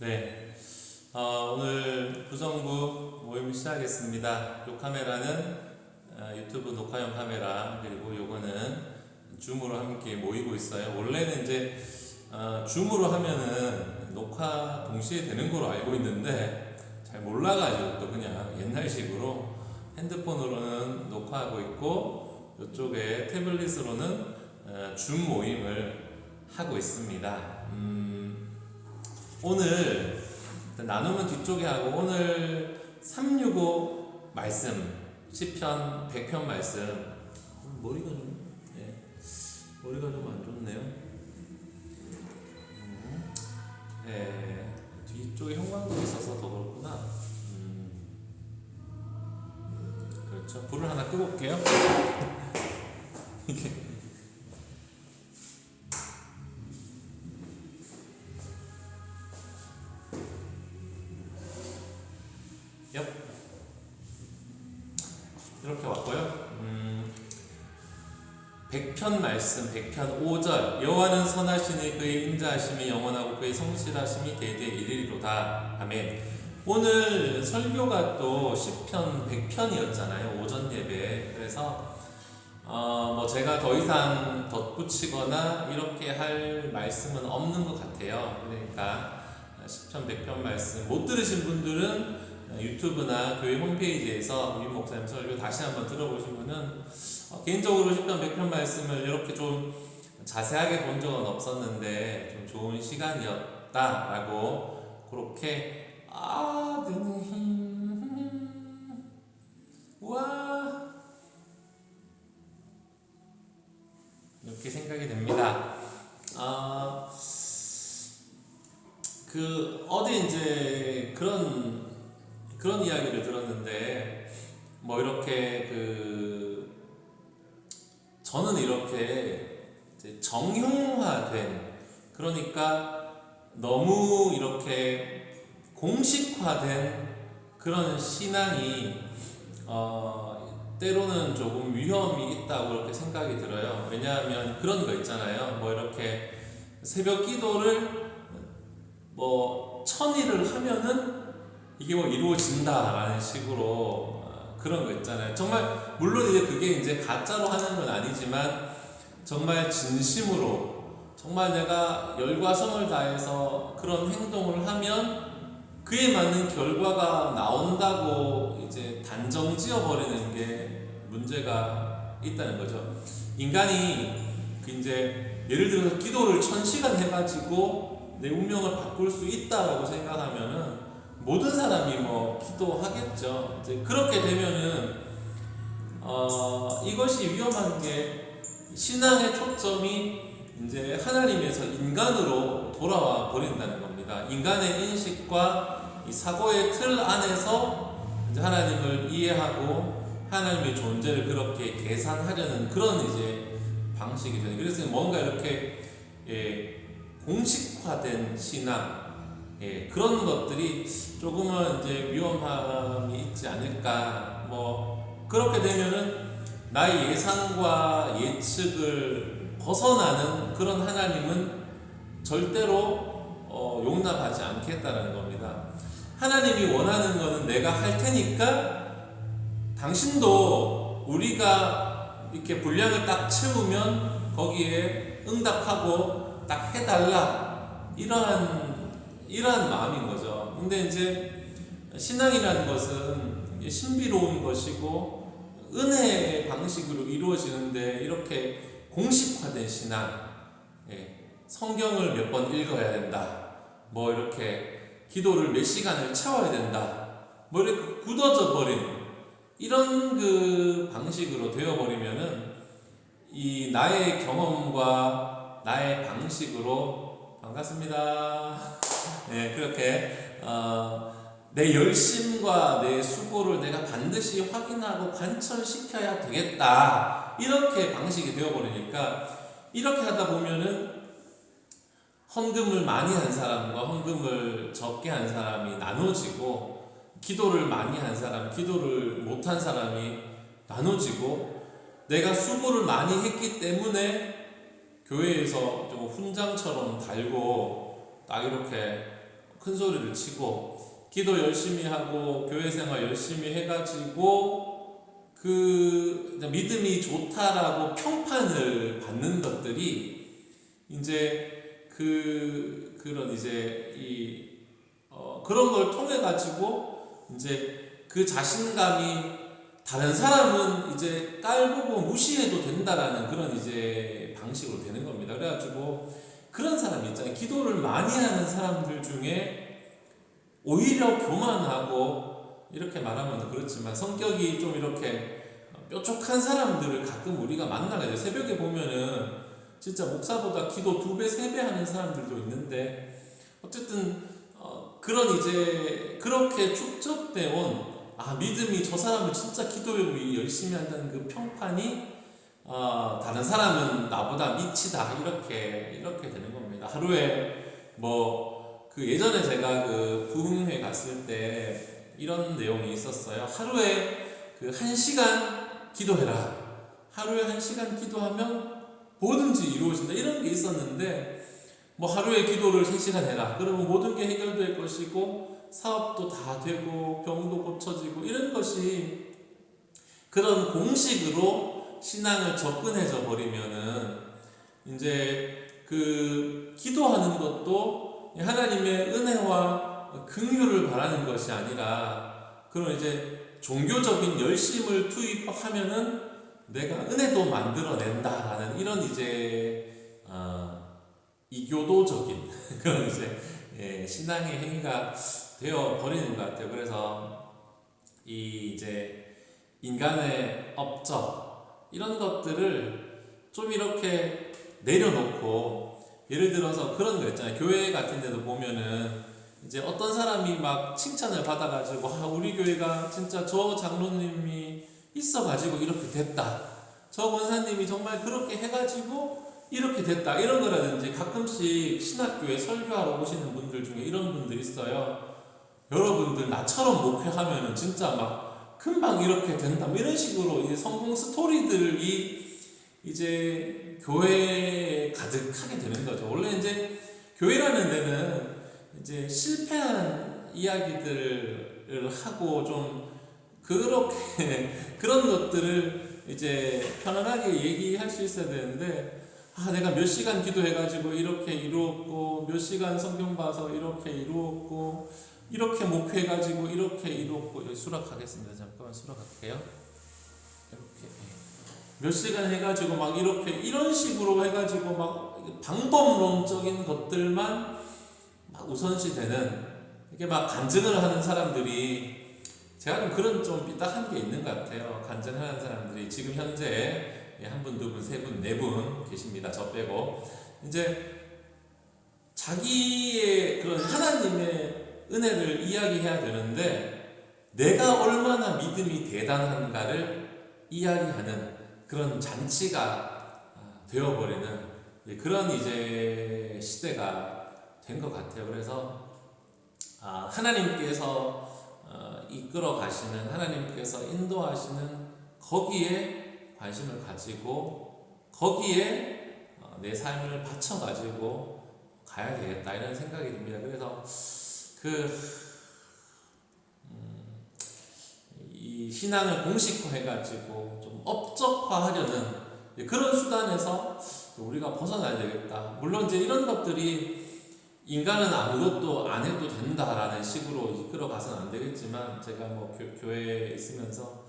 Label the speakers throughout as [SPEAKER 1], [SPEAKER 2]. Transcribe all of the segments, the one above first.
[SPEAKER 1] 네, 오늘 구성부 모임 시작하겠습니다. 이 카메라는 유튜브 녹화용 카메라, 그리고 요거는 줌으로 함께 모이고 있어요. 원래는 이제 줌으로 하면은 녹화 동시에 되는 걸로 알고 있는데 잘 몰라가지고 또 그냥 옛날식으로 핸드폰으로는 녹화하고 있고 이쪽에 태블릿으로는 줌 모임을 하고 있습니다. 오늘 나누면 뒤쪽에 하고 오늘 365 말씀, 시편 100편 말씀. 머리가 좀 안 좋네요. 뒤쪽에 형광등이 있어서 더 그렇구나. 그렇죠. 불을 하나 끄고 올게요. 이게 이렇게 왔고요. 100편 말씀, 100편 5절. 여호와는 선하시니 그의 인자하심이 영원하고 그의 성실하심이 대대 이르리로다. 아멘. 오늘 설교가 또 시편 100편이었잖아요. 오전 예배. 그래서 뭐 제가 더 이상 덧붙이거나 이렇게 할 말씀은 없는 것 같아요. 그러니까 시편 100편 말씀 못 들으신 분들은 유튜브나 교회 홈페이지에서 우리 목사님 설교 다시 한번 들어보시면은 개인적으로 시편 100편 말씀을 이렇게 좀 자세하게 본 적은 없었는데 좀 좋은 시간이었다라고 그렇게 와 이렇게 생각이 됩니다. 어디 이제 그런 이야기를 들었는데 뭐 이렇게 저는 이렇게 이제 정형화된, 그러니까 너무 이렇게 공식화된 그런 신앙이 때로는 조금 위험이 있다고 그렇게 생각이 들어요. 왜냐하면 그런 거 있잖아요. 뭐 이렇게 새벽 기도를 뭐 1000일을 하면은 이게 뭐 이루어진다라는 식으로 그런 거 있잖아요. 정말 물론 이제 그게 이제 가짜로 하는 건 아니지만 정말 진심으로 정말 내가 열과 성을 다해서 그런 행동을 하면 그에 맞는 결과가 나온다고 이제 단정 지어 버리는 게 문제가 있다는 거죠. 인간이 이제 예를 들어서 기도를 1000시간 해가지고 내 운명을 바꿀 수 있다라고 생각하면은 모든 사람이 뭐 기도하겠죠. 이제 그렇게 되면은 이것이 위험한 게 신앙의 초점이 이제 하나님에서 인간으로 돌아와 버린다는 겁니다. 인간의 인식과 이 사고의 틀 안에서 이제 하나님을 이해하고 하나님의 존재를 그렇게 계산하려는 그런 이제 방식이 되는. 그래서 뭔가 이렇게 공식화된 신앙, 그런 것들이 조금은 이제 위험함이 있지 않을까. 뭐 그렇게 되면은 나의 예상과 예측을 벗어나는 그런 하나님은 절대로 용납하지 않겠다는 겁니다. 하나님이 원하는 것은 내가 할 테니까 당신도 우리가 이렇게 분량을 딱 채우면 거기에 응답하고 딱 해달라, 이러한 마음인 거죠. 근데 이제 신앙이라는 것은 신비로운 것이고 은혜의 방식으로 이루어지는데 이렇게 공식화된 신앙, 성경을 몇 번 읽어야 된다, 뭐 이렇게 기도를 몇 시간을 채워야 된다, 뭐 이렇게 굳어져 버린 이런 그 방식으로 되어버리면은 이 나의 경험과 나의 방식으로 반갑습니다. 그렇게 내 열심과 내 수고를 내가 반드시 확인하고 관철시켜야 되겠다, 이렇게 방식이 되어버리니까 이렇게 하다 보면은 헌금을 많이 한 사람과 헌금을 적게 한 사람이 나눠지고, 기도를 많이 한 사람, 기도를 못한 사람이 나눠지고, 내가 수고를 많이 했기 때문에 교회에서 좀 훈장처럼 달고 딱 이렇게 큰 소리를 치고 기도 열심히 하고 교회 생활 열심히 해가지고 그 믿음이 좋다라고 평판을 받는 것들이 이제 그런 이제 그런 걸 통해 가지고 이제 그 자신감이 다른 사람은 이제 깔보고 무시해도 된다라는 그런 이제 방식으로 되는 겁니다. 그래가지고 그런 사람이 있잖아요. 기도를 많이 하는 사람들 중에 오히려 교만하고 이렇게 말하면 그렇지만 성격이 좀 이렇게 뾰족한 사람들을 가끔 우리가 만나게 돼요. 새벽에 보면은 진짜 목사보다 기도 2배, 3배 하는 사람들도 있는데 어쨌든 그런 이제 그렇게 축적돼 온 믿음이 저 사람은 진짜 기도를 열심히 한다는 그 평판이 다른 사람은 나보다 미치다 이렇게 되는 겁니다. 하루에 그 예전에 제가 그 부흥회 갔을 때 이런 내용이 있었어요. 하루에 1시간 기도해라. 하루에 1시간 기도하면 뭐든지 이루어진다. 이런 게 있었는데 하루에 기도를 3시간 해라. 그러면 모든 게 해결될 것이고 사업도 다 되고 병도 고쳐지고 이런 것이 그런 공식으로 신앙을 접근해져 버리면은 이제 그 기도하는 것도 하나님의 은혜와 긍휼을 바라는 것이 아니라 그런 이제 종교적인 열심을 투입하면은 내가 은혜도 만들어낸다라는 이런 이제 이교도적인 그런 이제 신앙의 행위가 되어 버리는 것 같아요. 그래서 이제 인간의 업적 이런 것들을 좀 이렇게 내려놓고 예를 들어서 그런 거 있잖아요. 교회 같은 데도 보면은 이제 어떤 사람이 막 칭찬을 받아가지고 우리 교회가 진짜 저 장로님이 있어가지고 이렇게 됐다. 저 권사님이 정말 그렇게 해가지고 이렇게 됐다. 이런 거라든지 가끔씩 신학교에 설교하러 오시는 분들 중에 이런 분들 있어요. 여러분들 나처럼 목회하면은 진짜 막 금방 이렇게 된다. 이런 식으로 이제 성공 스토리들이 이제 교회에 가득하게 되는 거죠. 원래 이제 교회라는 데는 이제 실패한 이야기들을 하고 좀 그렇게 그런 것들을 이제 편안하게 얘기할 수 있어야 되는데 내가 몇 시간 기도해가지고 이렇게 이루었고 몇 시간 성경 봐서 이렇게 이루었고 이렇게 목회해가지고 이렇게 이루었고 여기 수락하겠습니다. 잠깐만 수락할게요. 이렇게 몇 시간 해가지고 막 이렇게 이런 식으로 해가지고 막 방법론적인 것들만 막 우선시되는 이게 막 간증을 하는 사람들이 제가 좀 그런 좀 삐딱한 게 있는 것 같아요. 간증하는 사람들이 지금 현재 한 분, 두 분, 세 분, 네 분 계십니다. 저 빼고 이제 자기의 그런 하나님의 은혜를 이야기해야 되는데 내가 얼마나 믿음이 대단한가를 이야기하는 그런 잔치가 되어버리는 그런 이제 시대가 된 것 같아요. 그래서 하나님께서 이끌어 가시는 하나님께서 인도하시는 거기에 관심을 가지고 거기에 내 삶을 바쳐 가지고 가야 되겠다 이런 생각이 듭니다. 그래서 이 신앙을 공식화해가지고 좀 업적화하려는 그런 수단에서 우리가 벗어나야 되겠다. 물론 이제 이런 것들이 인간은 아무것도 안 해도 된다라는 식으로 이끌어 가서는 안 되겠지만 제가 교회에 있으면서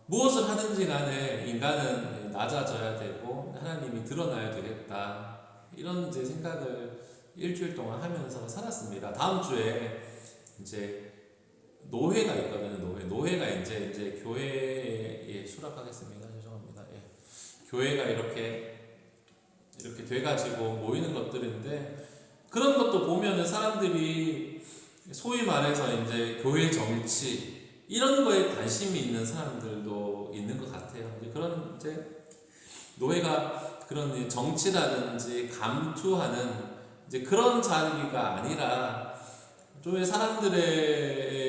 [SPEAKER 1] 무엇을 하든지 간에 인간은 낮아져야 되고 하나님이 드러나야 되겠다 이런 이제 생각을 일주일 동안 하면서 살았습니다. 다음 주에 이제 노회가 있거든요. 노회가 이제 교회에 수락하겠습니다. 죄송합니다. 교회가 이렇게 돼가지고 모이는 것들인데 그런 것도 보면은 사람들이 소위 말해서 이제 교회 정치 이런 거에 관심이 있는 사람들도 있는 것 같아요. 그런 이제 노회가 그런 정치라든지 감투하는 이제 그런 자리가 아니라 좀 사람들에게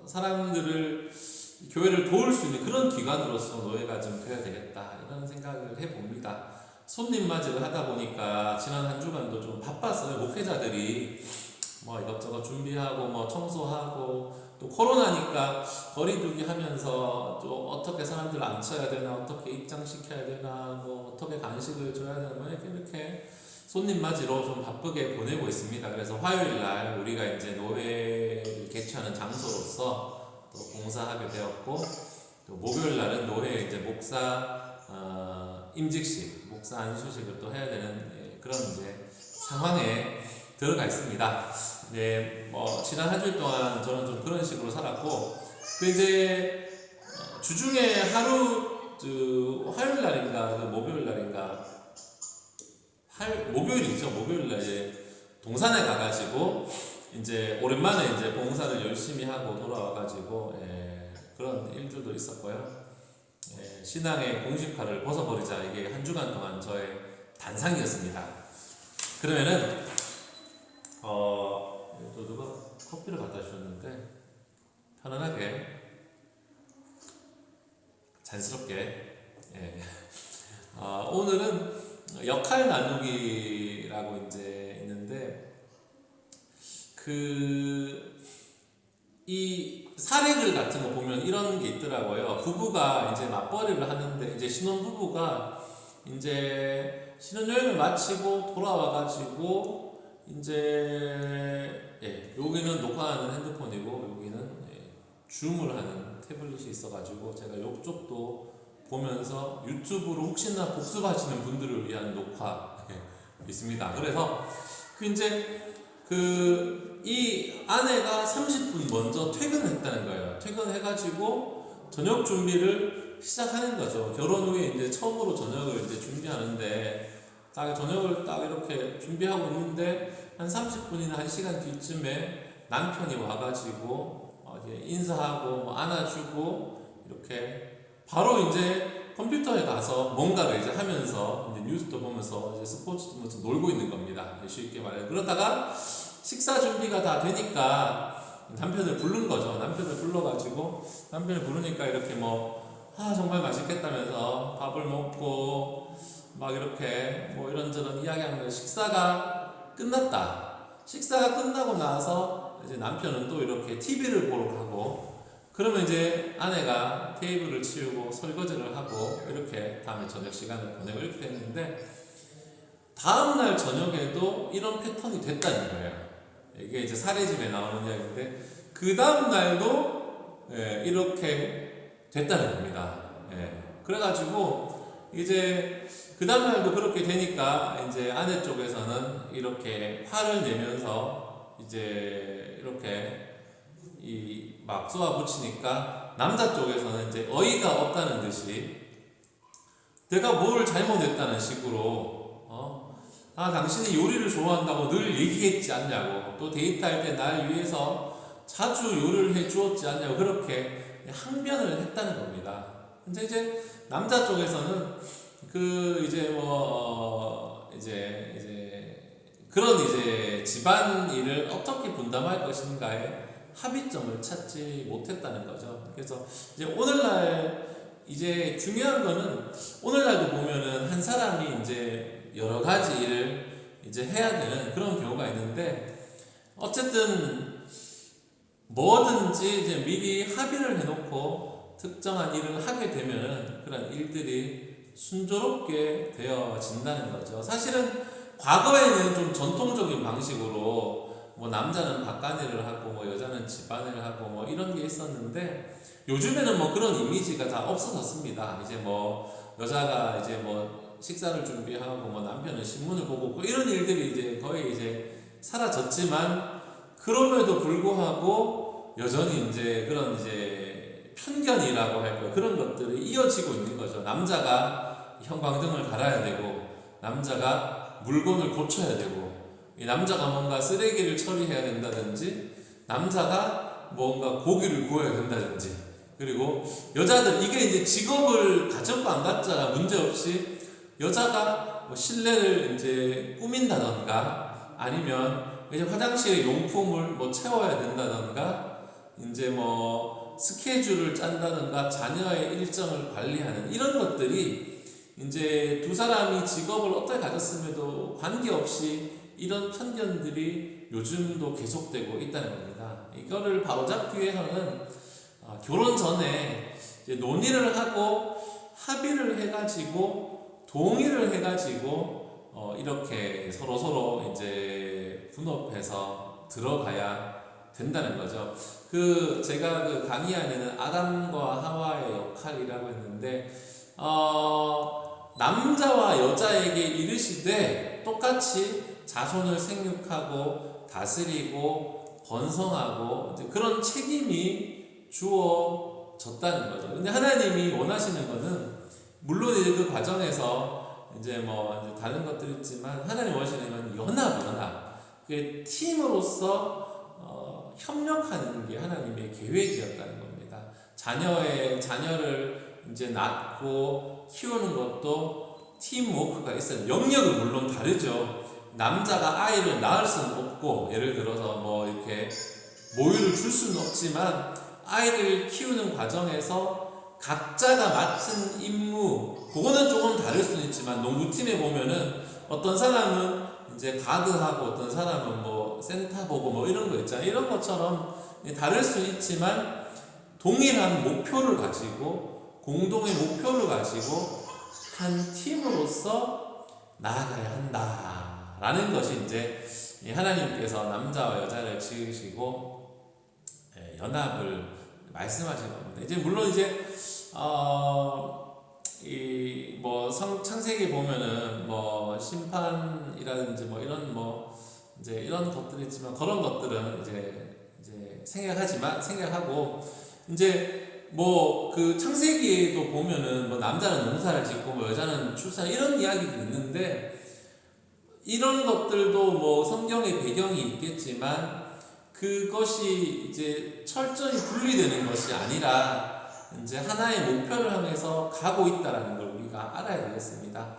[SPEAKER 1] 사람들을 교회를 도울 수 있는 그런 기관으로서 노예가 좀 되어야 되겠다 이런 생각을 해봅니다. 손님 맞이를 하다 보니까 지난 한 주간도 좀 바빴어요. 목회자들이 뭐 이것저것 준비하고 뭐 청소하고 또 코로나니까 거리두기 하면서 또 어떻게 사람들 앉혀야 되나, 어떻게 입장시켜야 되나, 뭐 어떻게 간식을 줘야 되나, 뭐 이렇게 손님 맞이로 좀 바쁘게 보내고 있습니다. 그래서 화요일 날 우리가 이제 노회를 개최하는 장소로서 또 봉사하게 되었고, 또 목요일 날은 노회 이제 목사 임직식, 목사 안수식을 또 해야 되는 그런 이제 상황에 들어가 있습니다. 네, 뭐 지난 한 주일 동안 저는 좀 그런 식으로 살았고, 그 이제 주중에 하루 화요일 날인가 목요일 날인가 목요일이죠. 목요일 날 이제 동산에 가가지고 이제 오랜만에 이제 봉사를 열심히 하고 돌아와가지고 그런 일들도 있었고요. 신앙의 공식화를 벗어버리자, 이게 한 주간 동안 저의 단상이었습니다. 그러면은 또 누가 커피를 갖다 주셨는데 편안하게 잔스럽게 오늘은 역할 나누기라고 이제 있는데, 이 사례글 같은 거 보면 이런 게 있더라고요. 부부가 이제 맞벌이를 하는데, 이제 신혼부부가 이제 신혼여행을 마치고 돌아와가지고 이제 여기는 녹화하는 핸드폰이고 여기는 줌을 하는 태블릿이 있어가지고 제가 이쪽도 보면서 유튜브로 혹시나 복습하시는 분들을 위한 녹화 있습니다. 그래서 이 아내가 30분 먼저 퇴근했다는 거예요. 퇴근해가지고 저녁 준비를 시작하는 거죠. 결혼 후에 이제 처음으로 저녁을 이제 준비하는데, 저녁을 딱 이렇게 준비하고 있는데 한 30분이나 1시간 뒤쯤에 남편이 와가지고 이제 인사하고 뭐 안아주고 이렇게 바로 이제 컴퓨터에 가서 뭔가를 이제 하면서 이제 뉴스도 보면서 이제 스포츠도 보면서 놀고 있는 겁니다. 쉽게 말해요. 그러다가 식사 준비가 다 되니까 남편을 부른 거죠. 남편을 불러가지고, 남편을 부르니까 이렇게 정말 맛있겠다면서 밥을 먹고 막 이렇게 뭐 이런저런 이야기하면서 식사가 끝났다. 식사가 끝나고 나서 이제 남편은 또 이렇게 TV를 보러 가고, 그러면 이제 아내가 테이블을 치우고 설거지를 하고 이렇게 다음에 저녁 시간을 보내고 이렇게 됐는데, 다음날 저녁에도 이런 패턴이 됐다는 거예요. 이게 이제 사례집에 나오는 이야기인데, 그 다음날도 이렇게 됐다는 겁니다. 그래가지고 이제 그 다음날도 그렇게 되니까 이제 아내 쪽에서는 이렇게 화를 내면서 이제 이렇게 막 쏘아붙이니까 남자 쪽에서는 이제 어이가 없다는 듯이 내가 뭘 잘못했다는 식으로 당신이 요리를 좋아한다고 늘 얘기했지 않냐고, 또 데이트할 때 날 위해서 자주 요리를 해 주었지 않냐고, 그렇게 항변을 했다는 겁니다. 근데 이제 남자 쪽에서는 그런 이제 집안일을 어떻게 분담할 것인가에 합의점을 찾지 못했다는 거죠. 그래서 이제 오늘날 이제 중요한 거는, 오늘날도 보면은 한 사람이 이제 여러 가지 일을 이제 해야 되는 그런 경우가 있는데, 어쨌든 뭐든지 이제 미리 합의를 해놓고 특정한 일을 하게 되면은 그런 일들이 순조롭게 되어진다는 거죠. 사실은 과거에는 좀 전통적인 방식으로 뭐 남자는 바깥일을 하고 뭐 여자는 집안일을 하고 뭐 이런 게 있었는데, 요즘에는 뭐 그런 이미지가 다 없어졌습니다. 이제 뭐 여자가 이제 뭐 식사를 준비하고 뭐 남편은 신문을 보고 뭐 이런 일들이 이제 거의 이제 사라졌지만, 그럼에도 불구하고 여전히 이제 그런 이제 편견이라고 할까요? 그런 것들이 이어지고 있는 거죠. 남자가 형광등을 갈아야 되고, 남자가 물건을 고쳐야 되고, 이 남자가 뭔가 쓰레기를 처리해야 된다든지, 남자가 뭔가 고기를 구워야 된다든지, 그리고 여자들 이게 이제 직업을 가졌고 안 갖자 문제없이 여자가 뭐 실내를 이제 꾸민다던가, 아니면 이제 화장실에 용품을 뭐 채워야 된다던가, 이제 뭐 스케줄을 짠다던가, 자녀의 일정을 관리하는 이런 것들이 이제 두 사람이 직업을 어떻게 가졌음에도 관계없이 이런 편견들이 요즘도 계속되고 있다는 겁니다. 이거를 바로잡기 위해서는 결혼 전에 이제 논의를 하고 합의를 해가지고 동의를 해가지고 이렇게 서로 이제 분업해서 들어가야 된다는 거죠. 제가 그 강의 안에는 아담과 하와의 역할이라고 했는데 남자와 여자에게 이르시되 똑같이 자손을 생육하고 다스리고 번성하고 이제 그런 책임이 주어졌다는 거죠. 근데 하나님이 원하시는 거는 물론 이제 그 과정에서 이제 이제 다른 것들이 있지만 하나님 원하시는 건 연합. 그 팀으로서 협력하는 게 하나님의 계획이었다는 겁니다. 자녀를 이제 낳고 키우는 것도 팀워크가 있어요. 영역은 물론 다르죠. 남자가 아이를 낳을 수는 없고, 예를 들어서 이렇게 모유를 줄 수는 없지만, 아이를 키우는 과정에서 각자가 맡은 임무, 그거는 조금 다를 수는 있지만, 농구팀에 보면은 어떤 사람은 이제 가드하고 어떤 사람은 센터 보고 이런 거 있잖아요. 이런 것처럼 다를 수 있지만 동일한 목표를 가지고 공동의 목표를 가지고 한 팀으로서 나아가야 한다라는 것이 이제 하나님께서 남자와 여자를 지으시고 연합을 말씀하신 겁니다. 이제 물론 이제 창세기 보면은 심판이라든지 이제 이런 것들이 있지만 그런 것들은 이제 생각하고 이제 그 창세기에도 보면은 남자는 농사를 짓고 여자는 출산 이런 이야기도 있는데 이런 것들도 성경의 배경이 있겠지만 그것이 이제 철저히 분리되는 것이 아니라 이제 하나의 목표를 향해서 가고 있다라는 걸 우리가 알아야 되겠습니다.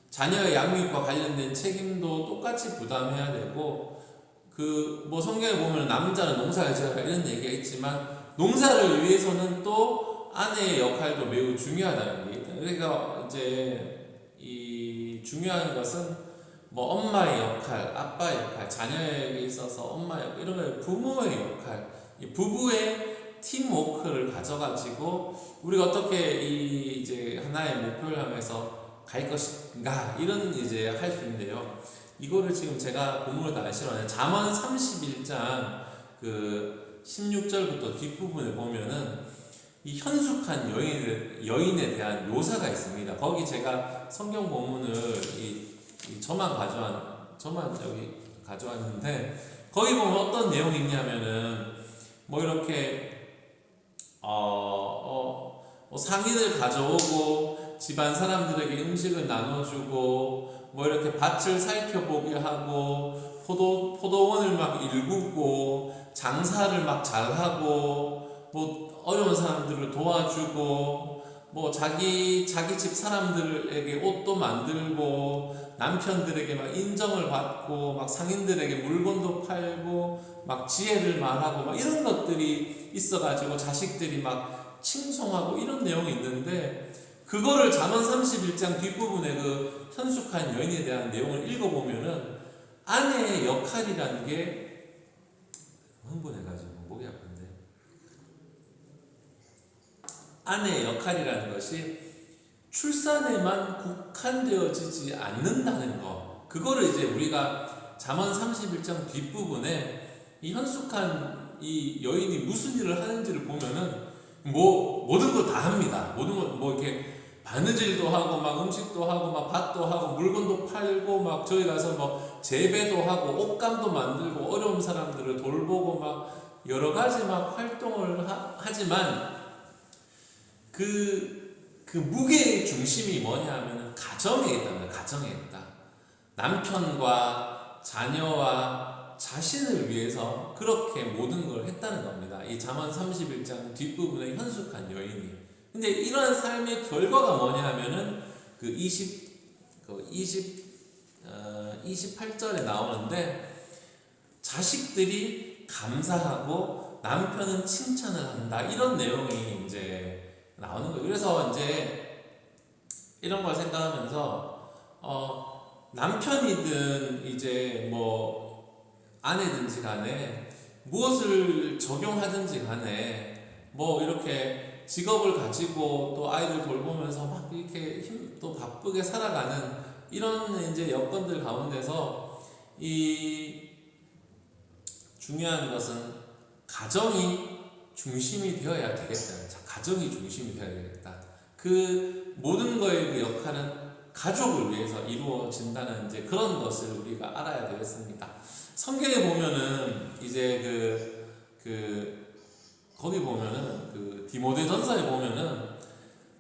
[SPEAKER 1] 자녀의 양육과 관련된 책임도 똑같이 부담해야 되고 성경에 보면 남자는 농사를 지어라 이런 얘기가 있지만 농사를 위해서는 또 아내의 역할도 매우 중요하다는 게 있다. 그러니까 이제 이 중요한 것은 엄마의 역할, 아빠의 역할, 자녀에게 있어서 엄마의 역할, 이런 거 부모의 역할, 이 부부의 팀워크를 가져가지고 우리가 어떻게 이제 하나의 목표를 향해서 갈 것인가 이런 이제 할 수 있는데요. 이거를 지금 제가 본문을 다 실어내요. 잠언 31장 16절부터 뒷부분에 보면은 이 현숙한 여인에 대한 묘사가 있습니다. 거기 제가 성경 본문을 저만 여기 가져왔는데 거기 보면 어떤 내용이 있냐면은 이렇게 상인을 가져오고 집안 사람들에게 음식을 나눠주고 이렇게 밭을 살펴보게 하고 포도원을 막 일구고 장사를 막 잘하고 어려운 사람들을 도와주고 자기 집 사람들에게 옷도 만들고 남편들에게 막 인정을 받고 막 상인들에게 물건도 팔고 막 지혜를 말하고 막 이런 것들이 있어가지고 자식들이 막 칭송하고 이런 내용이 있는데 그거를 잠언 31장 뒷부분에 그 현숙한 여인에 대한 내용을 읽어보면은 아내의 역할이라는 게 흥분해가지고 목이 아픈데 아내의 역할이라는 것이 출산에만 국한되어지지 않는다는 거, 그거를 이제 우리가 잠언 31장 뒷부분에 이 현숙한 이 여인이 무슨 일을 하는지를 보면은 모든 걸 다 합니다. 모든 걸 이렇게 바느질도 하고 막 음식도 하고 막 밭도 하고 물건도 팔고 막 저기 가서 재배도 하고 옷감도 만들고 어려운 사람들을 돌보고 막 여러 가지 막 활동을 하지만 그 무게의 중심이 뭐냐 하면 가정에 있다. 가정에 있다. 남편과 자녀와 자신을 위해서 그렇게 모든 걸 했다는 겁니다. 이 잠언 31장 뒷부분에 현숙한 여인이. 근데 이러한 삶의 결과가 뭐냐 하면은 28절에 나오는데 자식들이 감사하고 남편은 칭찬을 한다. 이런 내용이 이제 나오는 거예요. 그래서 이제 이런 걸 생각하면서 남편이든 이제 뭐 아내든지 간에 무엇을 적용하든지 간에 뭐 이렇게 직업을 가지고 또 아이를 돌보면서 막 이렇게 또 바쁘게 살아가는 이런 이제 여건들 가운데서 이 중요한 것은 가정이 중심이 되어야 되겠다. 자, 가정이 중심이 되어야 되겠다. 그 모든 거의 그 역할은 가족을 위해서 이루어진다는 이제 그런 것을 우리가 알아야 되겠습니다. 성경에 보면은 이제 거기 보면은 그 디모데전서에 보면은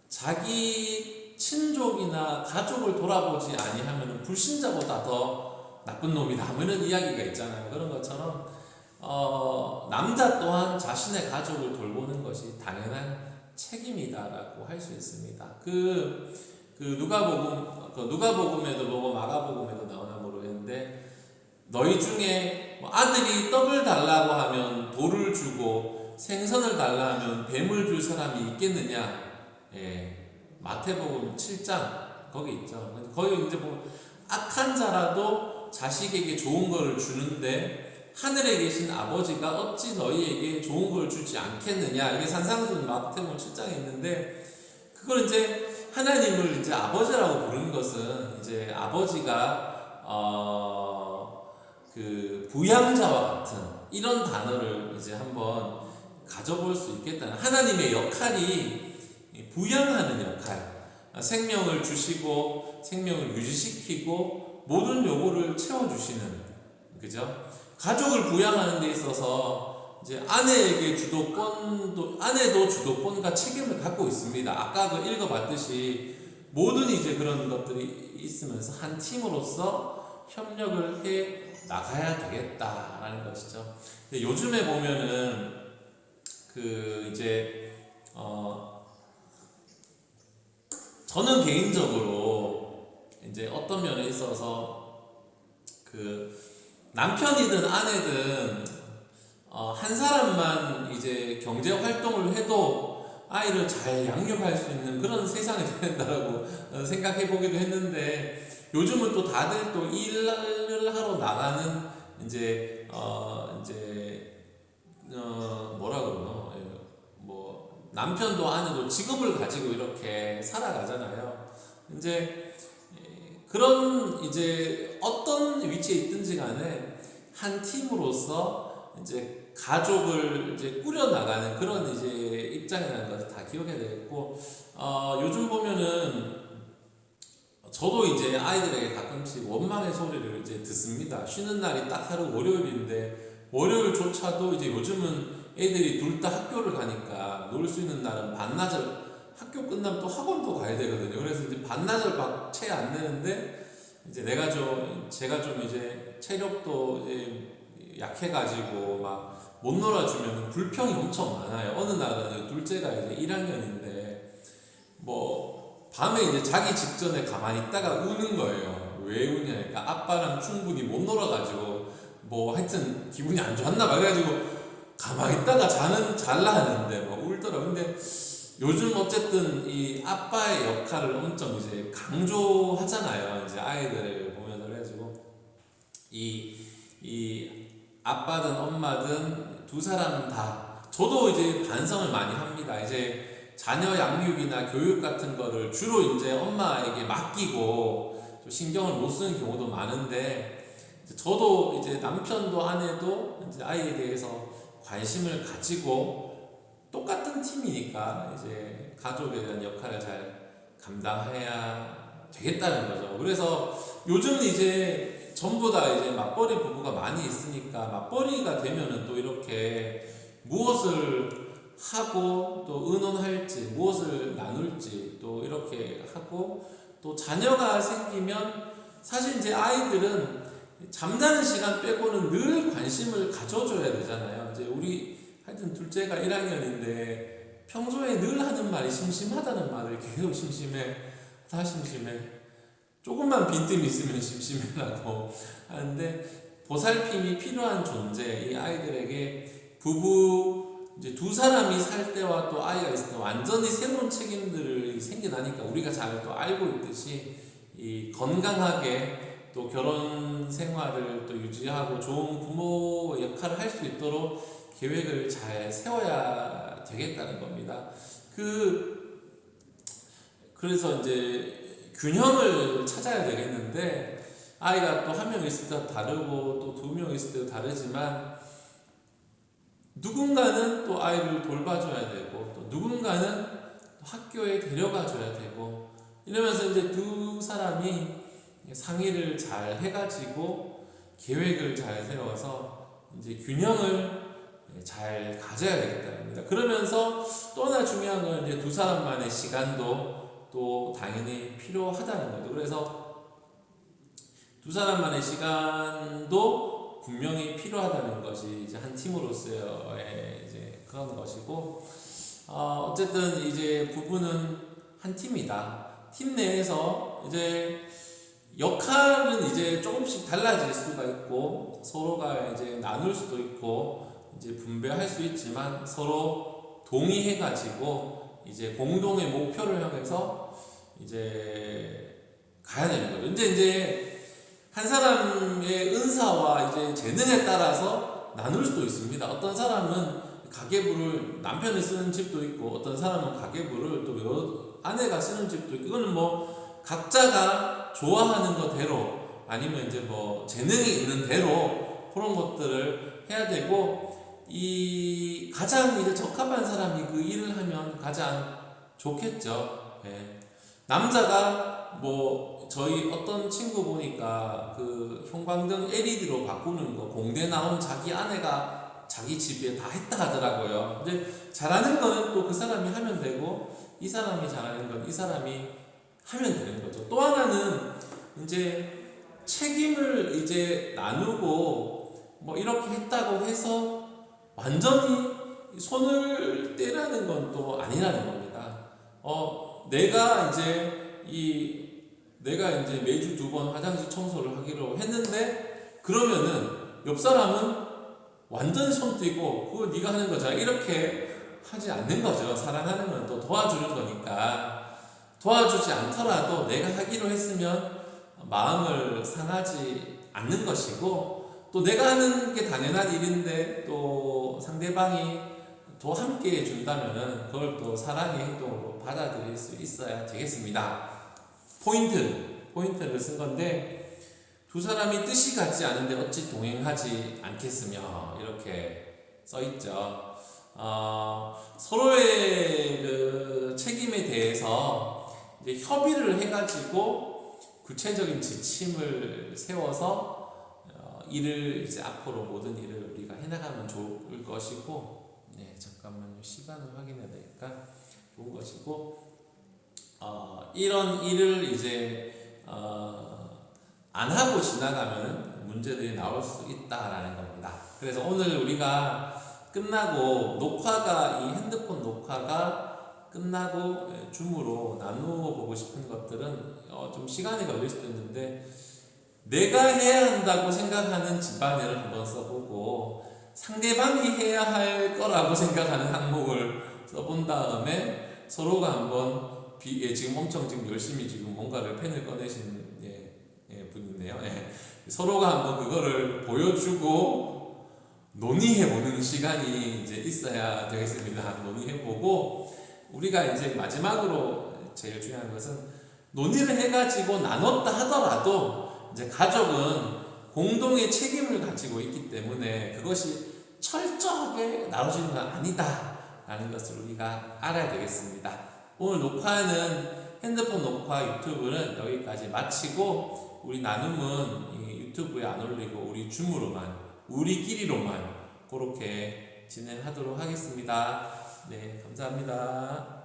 [SPEAKER 1] 자기 친족이나 가족을 돌아보지 아니하면은 불신자보다 더 나쁜 놈이다. 뭐 이런 이야기가 있잖아요. 그런 것처럼 남자 또한 자신의 가족을 돌보는 것이 당연한 책임이다라고 할 수 있습니다. 누가복음에도 보고 마가복음에도 나오나 모르겠는데 너희 중에 뭐 아들이 떡을 달라고 하면 돌을 주고 생선을 달라 하면 뱀을 줄 사람이 있겠느냐? 예, 마태복음 7장 거기 있죠. 거기 이제 보면 악한 자라도 자식에게 좋은 것을 주는데 하늘에 계신 아버지가 어찌 너희에게 좋은 걸 주지 않겠느냐? 이게 산상수훈 마태복음 7장에 있는데 그걸 이제 하나님을 이제 아버지라고 부르는 것은 이제 아버지가 그 부양자와 같은 이런 단어를 이제 한번 가져볼 수 있겠다는 하나님의 역할이 부양하는 역할, 생명을 주시고 생명을 유지시키고 모든 요구를 채워주시는 그죠? 가족을 부양하는 데 있어서 이제 아내도 주도권과 책임을 갖고 있습니다. 아까 그 읽어봤듯이 모든 이제 그런 것들이 있으면서 한 팀으로서 협력을 해 나가야 되겠다라는 것이죠. 근데 요즘에 보면은 저는 개인적으로 이제 어떤 면에 있어서 남편이든 아내든 한 사람만 이제 경제 활동을 해도 아이를 잘 양육할 수 있는 그런 세상이 된다고 생각해 보기도 했는데 요즘은 또 다들 또 일을 하러 나가는 뭐라 그러노? 뭐 남편도 아내도 직업을 가지고 이렇게 살아가잖아요. 이제 그런 이제 어떤 위치에 있든지 간에 한 팀으로서 이제 가족을 이제 꾸려나가는 그런 이제 입장이라는 것을 다 기억해야 되겠고, 요즘 보면은 저도 이제 아이들에게 가끔씩 원망의 소리를 이제 듣습니다. 쉬는 날이 딱 하루 월요일인데, 월요일조차도 이제 요즘은 애들이 둘 다 학교를 가니까 놀 수 있는 날은 반나절 학교 끝나면 또 학원도 가야 되거든요. 그래서 이제 반나절 채 안 되는데 이제 제가 좀 이제 체력도 이제 약해가지고 막 못 놀아주면 불평이 엄청 많아요. 어느 날은 둘째가 이제 1학년인데 뭐 밤에 이제 자기 직전에 가만히 있다가 우는 거예요. 왜 우냐니까 아빠랑 충분히 못 놀아가지고 뭐 하여튼 기분이 안 좋았나 봐. 그래가지고 가만히 있다가 잘라 하는데 막 울더라. 근데 요즘 어쨌든 이 아빠의 역할을 엄청 이제 강조하잖아요. 이제 아이들을 보면 그래가지고 이 아빠든 엄마든 두 사람 다 저도 이제 반성을 많이 합니다. 이제 자녀 양육이나 교육 같은 거를 주로 이제 엄마에게 맡기고 좀 신경을 못 쓰는 경우도 많은데 저도 이제 남편도 아내도 이제 아이에 대해서 관심을 가지고 똑같은 팀이니까 이제 가족에 대한 역할을 잘 감당해야 되겠다는 거죠. 그래서 요즘은 이제 전부 다 이제 맞벌이 부부가 많이 있으니까 맞벌이가 되면은 또 이렇게 무엇을 하고 또 의논할지 무엇을 나눌지 또 이렇게 하고 또 자녀가 생기면 사실 이제 아이들은 잠자는 시간 빼고는 늘 관심을 가져줘야 되잖아요. 이제 우리 하여튼 둘째가 1학년인데 평소에 늘 하는 말이 심심하다는 말을 계속 심심해 조금만 빈틈 있으면 심심해라고 하는데 보살핌이 필요한 존재 이 아이들에게 부부 이제 두 사람이 살 때와 또 아이가 있을 때 완전히 새로운 책임들이 생겨나니까 우리가 잘 또 알고 있듯이 이 건강하게 또 결혼 생활을 또 유지하고 좋은 부모 역할을 할 수 있도록 계획을 잘 세워야 되겠다는 겁니다. 그래서 이제 균형을 찾아야 되겠는데 아이가 또 한 명 있을 때도 다르고 또 두 명 있을 때도 다르지만 누군가는 또 아이를 돌봐줘야 되고 또 누군가는 또 학교에 데려가줘야 되고 이러면서 이제 두 사람이 상의를 잘 해가지고 계획을 잘 세워서 이제 균형을 잘 가져야 되겠답니다. 그러면서 또 하나 중요한 건 이제 두 사람만의 시간도 또 당연히 필요하다는 거죠. 그래서 두 사람만의 시간도 분명히 필요하다는 것이 이제 한 팀으로서의 이제 그런 것이고, 어쨌든 이제 부부는 한 팀이다. 팀 내에서 이제 역할은 이제 조금씩 달라질 수가 있고 서로가 이제 나눌 수도 있고 이제 분배할 수 있지만 서로 동의해가지고 이제 공동의 목표를 향해서 이제 가야 되는 거죠. 이제 한 사람의 은사와 이제 재능에 따라서 나눌 수도 있습니다. 어떤 사람은 가계부를 남편이 쓰는 집도 있고 어떤 사람은 가계부를 또 아내가 쓰는 집도 있고 이거는 뭐 각자가 좋아하는 거대로 아니면 이제 뭐 재능이 있는 대로 그런 것들을 해야 되고 이 가장 이제 적합한 사람이 그 일을 하면 가장 좋겠죠. 예. 남자가 뭐 저희 어떤 친구 보니까 그 형광등 LED로 바꾸는 거 공대 나온 자기 아내가 자기 집에 다 했다 하더라고요. 근데 잘하는 거는 또 그 사람이 하면 되고 이 사람이 잘하는 건 이 사람이 하면 되는 거죠. 또 하나는 이제 책임을 이제 나누고 뭐 이렇게 했다고 해서 완전히 손을 떼라는 건 또 아니라는 겁니다. 내가 이제 매주 2번 화장실 청소를 하기로 했는데 그러면은 옆 사람은 완전 손 떼고 그거 네가 하는 거잖아 이렇게 하지 않는 거죠. 사랑하는 건 또 도와주는 거니까 도와주지 않더라도 내가 하기로 했으면 마음을 상하지 않는 것이고 또 내가 하는 게 당연한 일인데 또 상대방이 또 함께 해준다면은 그걸 또 사랑의 행동으로 받아들일 수 있어야 되겠습니다. 포인트를 쓴 건데 두 사람이 뜻이 같지 않은데 어찌 동행하지 않겠으며 이렇게 써 있죠. 서로의 그 책임에 대해서 이제 협의를 해가지고 구체적인 지침을 세워서 일을 이제 앞으로 모든 일을 우리가 해나가면 좋을 것이고, 네 잠깐만요 시간을 확인해야 되니까 좋은 것이고, 이런 일을 이제 안 하고 지나가면 문제들이 나올 수 있다라는 겁니다. 그래서 오늘 우리가 끝나고 이 핸드폰 녹화가 끝나고 줌으로 나누어 보고 싶은 것들은 좀 시간이 걸릴 수도 있는데 내가 해야 한다고 생각하는 집안일을 한번 써보고 상대방이 해야 할 거라고 생각하는 항목을 써본 다음에 서로가 한번 지금 엄청 지금 열심히 지금 뭔가를 펜을 꺼내신 분이네요. 서로가 한번 그거를 보여주고 논의해보는 시간이 이제 있어야 되겠습니다. 논의해보고 우리가 이제 마지막으로 제일 중요한 것은 논의를 해가지고 나눴다 하더라도 이제 가족은 공동의 책임을 가지고 있기 때문에 그것이 철저하게 나눠지는 건 아니다라는 것을 우리가 알아야 되겠습니다. 오늘 녹화는 핸드폰 녹화 유튜브는 여기까지 마치고 우리 나눔은 유튜브에 안 올리고 우리 줌으로만 우리끼리로만 그렇게 진행하도록 하겠습니다. 네, 감사합니다.